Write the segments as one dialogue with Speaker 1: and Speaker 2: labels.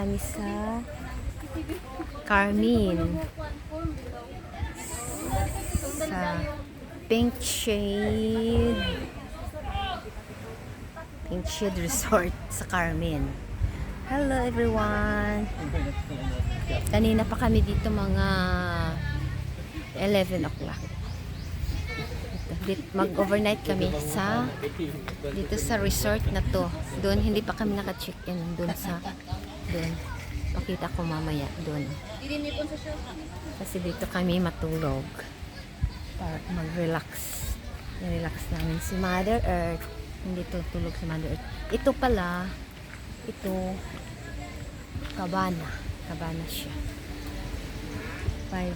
Speaker 1: kami sa Carmen. Sa Pink Shade Resort sa Carmen. Hello everyone. Kanina pa kami dito mga 11 o'clock. Mag-overnight kami dito sa resort na to. Doon hindi pa kami naka-check-in doon. Pakita ko mamaya doon. Kasi dito kami matulog para mag-relax. I-relax namin si Mother Earth. Hindi tutulog si Mother Earth. Ito pala, cabana siya. 5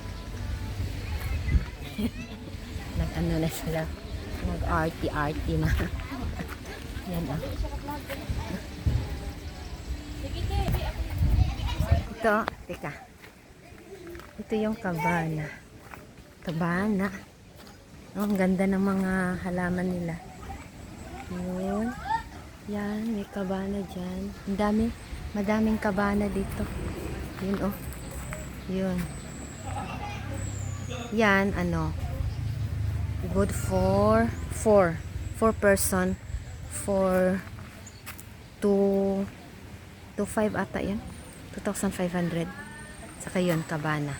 Speaker 1: nag-ano na sila, mag-arty na. Yan ah. Ito, teka. Ito yung cabana. Oh, ang ganda ng mga halaman nila. Yun. Yan, may cabana dyan. Madaming cabana dito. Yun oh. Yun. Yan, good for 4 person, 4 to 5 ata yun, 2,500. Saka yun, cabana.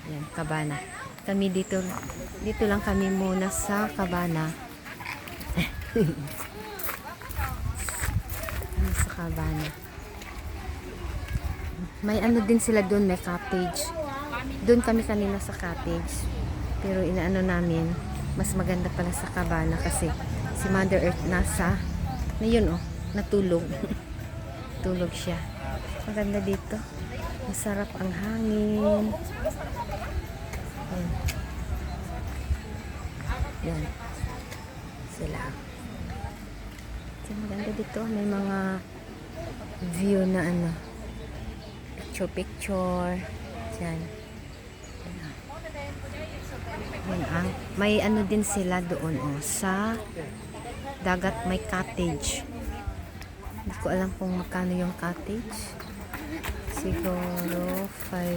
Speaker 1: Yan, cabana. Kami dito lang kami muna sa cabana. Sa cabana. May din sila doon, may cottage. Doon kami kanina sa cottage. Pero inaano namin, mas maganda pala sa cabana kasi si Mother Earth ngayon oh, natulog. Tulog siya. Maganda dito. Masarap ang hangin. Yan. Sila. So, maganda dito. May mga view na picture. Yan. May din sila doon sa dagat, may cottage. Hindi ko alam kung magkano yung cottage. Siguro 5.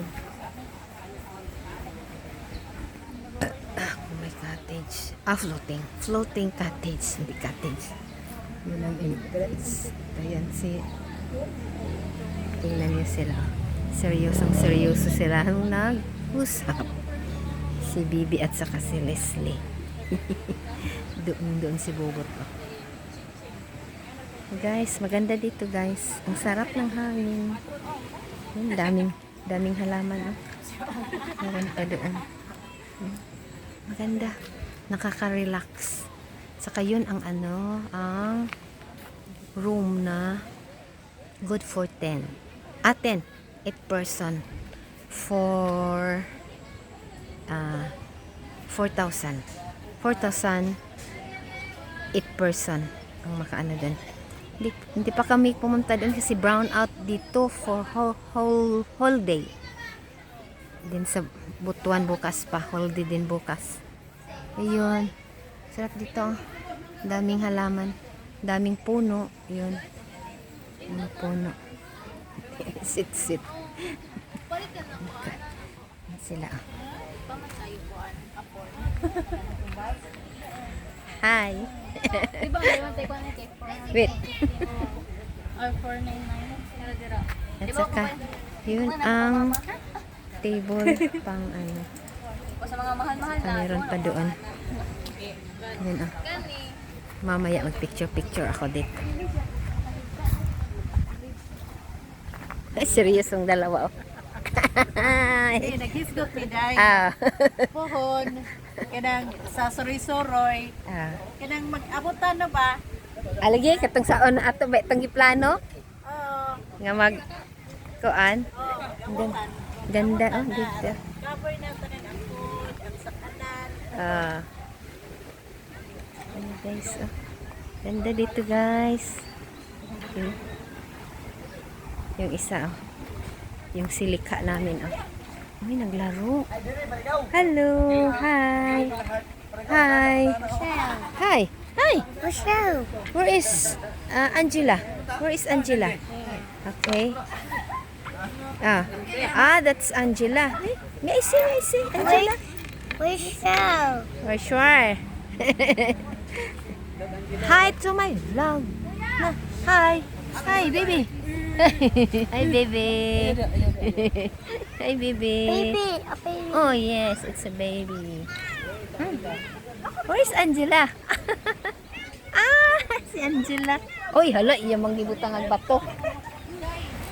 Speaker 1: May cottage. Floating cottage, hindi cottage. Yun ang entrance. Ayan tingnan niyo sila. Seryoso sila nung nag-usap. Si Bibi at saka si Leslie. doon si Bobot. Guys, maganda dito guys. Ang sarap ng hangin. Daming halaman. Meron pa doon. Maganda. Nakaka-relax. Saka yun ang ang room na good for 10. 8 person for 4,000 8 person ang makaano doon. Hindi pa kami pumunta doon kasi brown out dito for whole day. Din sa Butuan bukas pa, holiday din bukas. Ayun, sarap dito. Daming halaman, daming puno. Yun, mga puno. sit sila. Hi.
Speaker 2: Diba ngayon tayo ko ng cake?
Speaker 1: Wait.
Speaker 2: Or 499.
Speaker 1: At saka yun ang table pang
Speaker 2: Sa mga mahal-mahal na.
Speaker 1: Meron pa doon. Yun ah. Mamaya mag-picture ako dito. Ay, seryosong dalawa oh.
Speaker 2: Naghisgot ni Day. Pohon. Kanang sa Soroy. Kanang mag-abutan na ba?
Speaker 1: Alagi, katong saon na ato ba itong giplano? Nga kuan. Ganda oh dito.
Speaker 2: Cover na tanan ang food, ang sakanan.
Speaker 1: Guys, oh. Ganda dito guys. Okay. Yung isa oh. Yung silika namin oh. May naglaro. Hello. Hi. Hi. Rochelle. Where is Angela? Okay. That's Angela. May I see, Angela.
Speaker 3: We shall.
Speaker 1: For sure. Hi to my vlog. Hi. Hi, baby. Hi, baby. Hi, baby.
Speaker 3: Baby, a baby.
Speaker 1: Oh, yes, it's a baby. Where's Angela? Si Angela. Oy, hala, iya manggibutangan bato.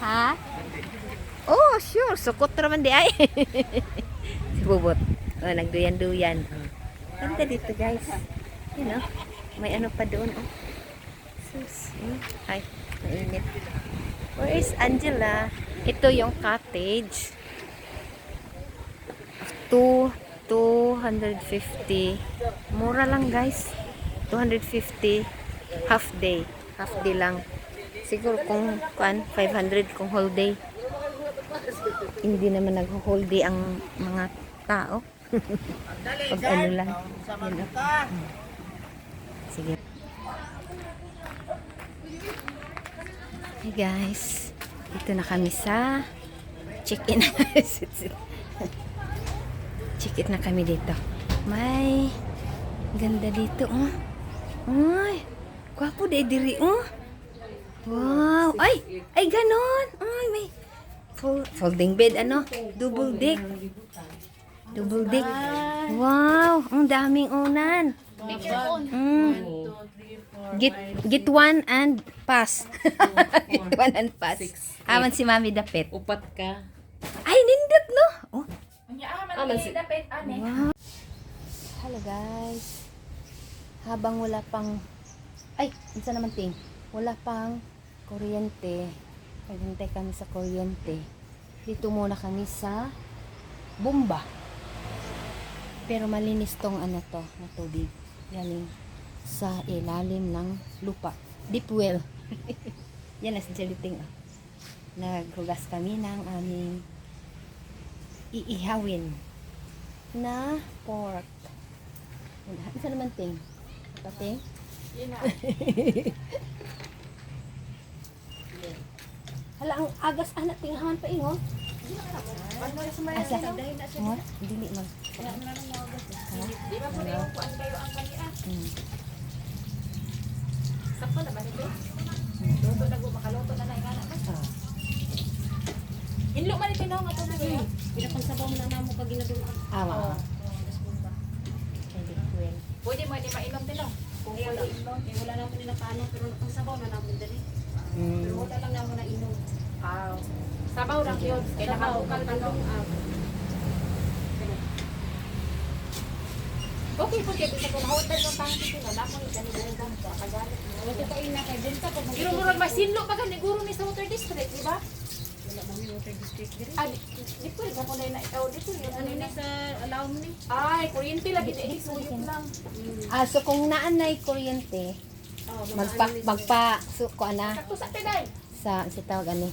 Speaker 1: Ha? Oh, sure. Sukot raman di ay. Si Bubot. Oh, nagduyan-duyan. Ganda dito, guys. You know, may ano pa doon. Oh. Sus. Ay, mainit. Where is Angela? Ito yung cottage. 250. Mura lang, guys. 250 half day. Half day lang. Siguro kung 500 kung whole day. Hindi naman nag-whole day ang mga tao. Pag ano lang. Yun, sige. Hey guys. Dito na kami sa check-in. Check-in na kami dito. May ganda dito, oh. Ay, gwapo de diri, oh. Wow. Ay ganon. Ay, may folding bed, ano? Double deck. Double deck. Wow, ang daming unan. Get one and pass. Get one and pass. Aman si Mami dapit.
Speaker 2: Upat ka.
Speaker 1: Ay, nindot, no? Oh.
Speaker 2: Aman si dapit
Speaker 1: Wow. Hello guys. Habang wala pang isa naman ting. Wala pang kuryente. Naghintay kami sa kuryente. Dito muna kami sa bomba. Pero malinis tong ano to, na tubig. Galing sa ilalim ng lupa. Deep well. Yan na si Jeliting. Oh. Naghugas kami ng aming iihawin na pork. Isa naman ting. Pating? Hala, ang agas anak tinghaman pa ingon. Asa? Mo? Dili mag.
Speaker 2: Di ba po na yung kuan kayo ang kanya? Sakto na ba nito? Luto na makaloto na ingana ka. Inlo man ito na nga to ba? Pinapagsabaw mo na namo pag ginadulog.
Speaker 1: Awa.
Speaker 2: Pwede mo di mainom din lang. Kung wala inom, wala na mo nila paano pero pagsabaw na namo dali. Pero wala lang namo na inom. Sabaw lang yun. Kailangan bukal man lang. Okay, porque bisa ko hotel ng tangki ko na damo ni ganito ng kagalit. Wala ko ina kay Delta pag pero murag masinlo pa gani guro ni sa water district, di ba? Wala man yung water district diri. Di ko rin ako na ikaw dito yun. Ano ni sa allow mo ni? Ay, kuryente lagi di suyok lang.
Speaker 1: So kung naanay kuryente, magpa ko ana
Speaker 2: Sakto sa peday.
Speaker 1: sa tawag ani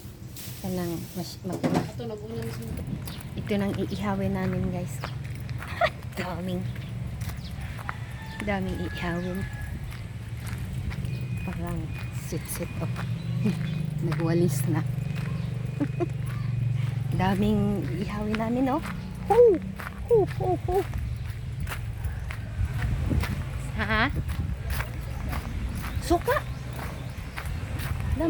Speaker 1: kanang magpa.
Speaker 2: Ato nag-una mismo.
Speaker 1: Ito nang iihawin namin, guys. daming iihawin. Parang sit up. Nagwalis na. daming iihawin namin, oh. Hoo. Ha? Suka. Na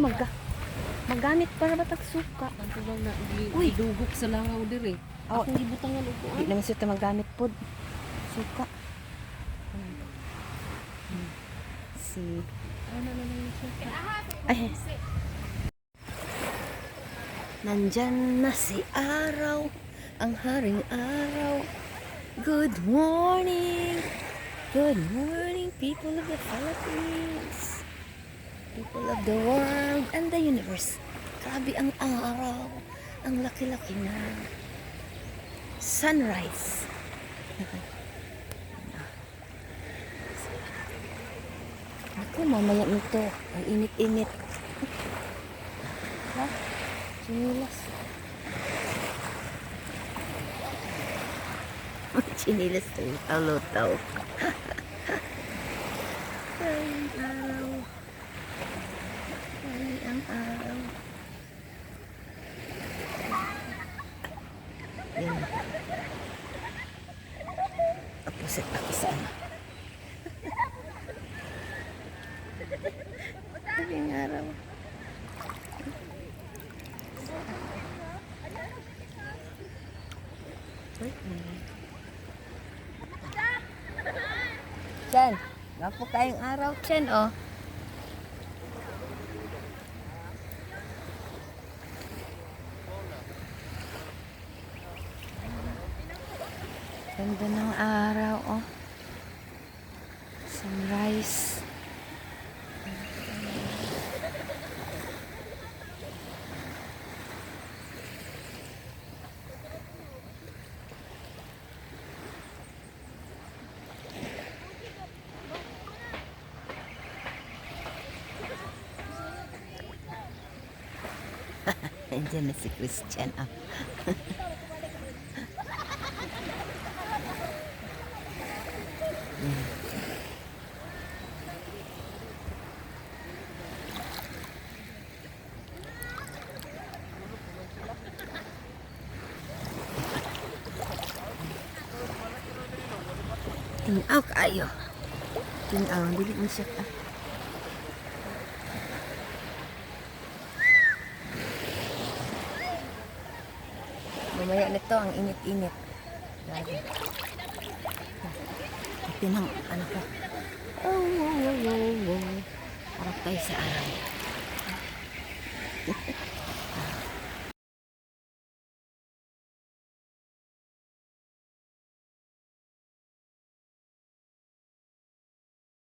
Speaker 1: magamit para batag suka.
Speaker 2: Kanto lang na
Speaker 1: Uy.
Speaker 2: idugok sa langaw diri.
Speaker 1: Oh,
Speaker 2: Akong ibutang nga lupo.
Speaker 1: di naman siya magamit pod. Suka. Si ay. Nandyan na si araw, ang haring araw. Good morning people of the Philippines, people of the world and the universe. Grabe ang araw, ang laki-laki na sunrise. Ako, mamaya nito. Ang init-init. Ha? Chinilas. Chinilas to yung talo-taw. Ay, araw. Ay, ang araw. Nakaset ako sa ano. Ang araw. Chan, gapo kayong araw, Chan, oh. Ganda ng araw, oh. Sunrise. Nandiyan na si Christian, ah. Tinaw kayo. Tinaw, dili mo siya ka. Mamaya nito ang init-init. Grabe. Pinang ano ko. Oh, wow, wow, wow, wow. Harap tayo sa araw.